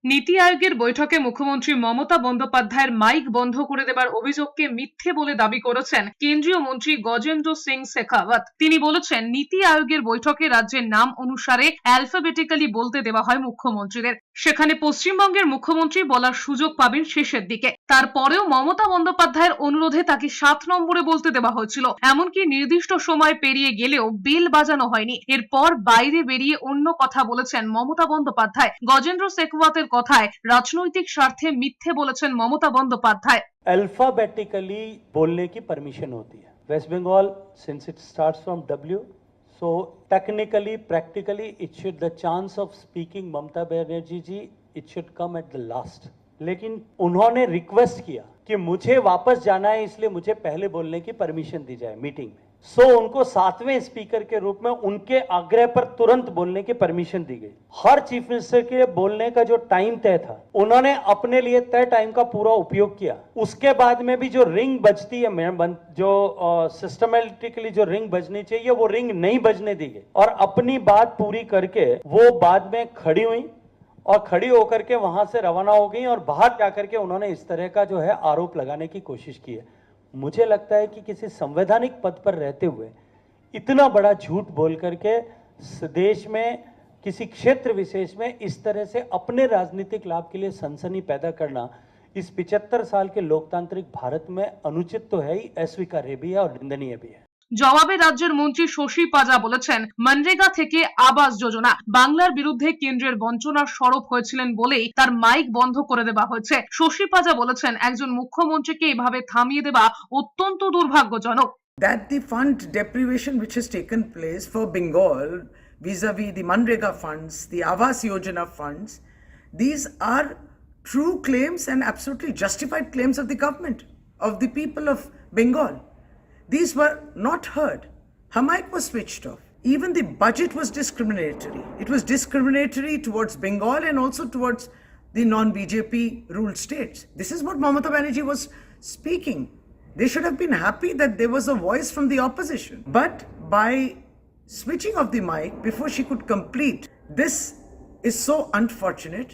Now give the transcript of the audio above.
নীতি আয়োগের বৈঠকে মুখ্যমন্ত্রী মমতা বন্দ্যোপাধ্যায়ের মাইক বন্ধ করে দেবার অভিযোগকে মিথ্যে বলে দাবি করেছেন কেন্দ্রীয় মন্ত্রী গজেন্দ্র সিং শেখাওয়াত। তিনি বলেছেন, নীতি আয়োগের বৈঠকে রাজ্যের নাম অনুসারে অ্যালফাবেটিক্যালি বলতে দেওয়া হয় মুখ্যমন্ত্রীদের। সেখানে পশ্চিমবঙ্গের মুখ্যমন্ত্রী বলার সুযোগ পাবেন শেষের দিকে। তারপরেও মমতা বন্দ্যোপাধ্যায়ের অনুরোধে তাকে 7 নম্বরে বলতে দেওয়া হয়েছিল। এমনকি নির্দিষ্ট সময় পেরিয়ে গেলেও বেল বাজানো হয়নি। এরপর বাইরে বেরিয়ে অন্য কথা বলেছেন মমতা বন্দ্যোপাধ্যায়। গজেন্দ্র শেখাওয়াতের কথায় রাজনৈতিক স্বার্থে মিথ্যে বলেছেন মমতা বন্দ্যোপাধ্যায়। अल्फाबेटिकली बोलने की परमिशन होती है West Bengal since it starts from W so technically practically it should the chance of speaking Mamata Banerjee ji it should come at the last. लेकिन उन्होंने रिक्वेस्ट किया कि मुझे वापस जाना है, इसलिए मुझे पहले बोलने की परमिशन दी जाए मीटिंग में। सो उनको 7वें स्पीकर के रूप में उनके आग्रह पर तुरंत बोलने की परमिशन दी गई। हर चीफ मिनिस्टर के बोलने का जो टाइम तय था उन्होंने अपने लिए तय टाइम का पूरा उपयोग किया। उसके बाद में भी जो रिंग बजती है, जो सिस्टमेटिकली जो रिंग बजनी चाहिए वो रिंग नहीं बजने दी गई और अपनी बात पूरी करके वो बाद में खड़ी हुई और खड़ी होकर के वहां से रवाना हो गई और बाहर जाकर के उन्होंने इस तरह का जो है आरोप लगाने की कोशिश की है। मुझे लगता है कि किसी संवैधानिक पद पर रहते हुए इतना बड़ा झूठ बोल करके देश में किसी क्षेत्र विशेष में इस तरह से अपने राजनीतिक लाभ के लिए सनसनी पैदा करना इस 75 साल के लोकतांत्रिक भारत में अनुचित तो है ही, अस्वीकार्य भी है और निंदनीय भी है। জবাবে রাজ্যের মন্ত্রী শশী পাজা বলেছেন, মনরেগা থেকে আবাস যোজনা বাংলার বিরুদ্ধে কেন্দ্রের বঞ্চনার স্বরূপ হয়েছিলেন বলেই তার মাইক বন্ধ করে দেওয়া হয়েছে। শশী পাজা বলেছেন, একজন মুখ্যমন্ত্রীকে এভাবে থামিয়ে দেওয়া অত্যন্ত দুর্ভাগ্যজনক। That the fund deprivation which has taken place for Bengal vis-a-vis the Manrega funds, the Awas Yojana funds, these are true claims and absolutely justified claims of the government, of the people of Bengal. These were not heard. Her mic was switched off. Even the budget was discriminatory. It was discriminatory towards Bengal and also towards the non-BJP ruled states. This is what Mamata Banerjee was speaking. They should have been happy that there was a voice from the opposition. But by switching off the mic before she could complete, this is so unfortunate.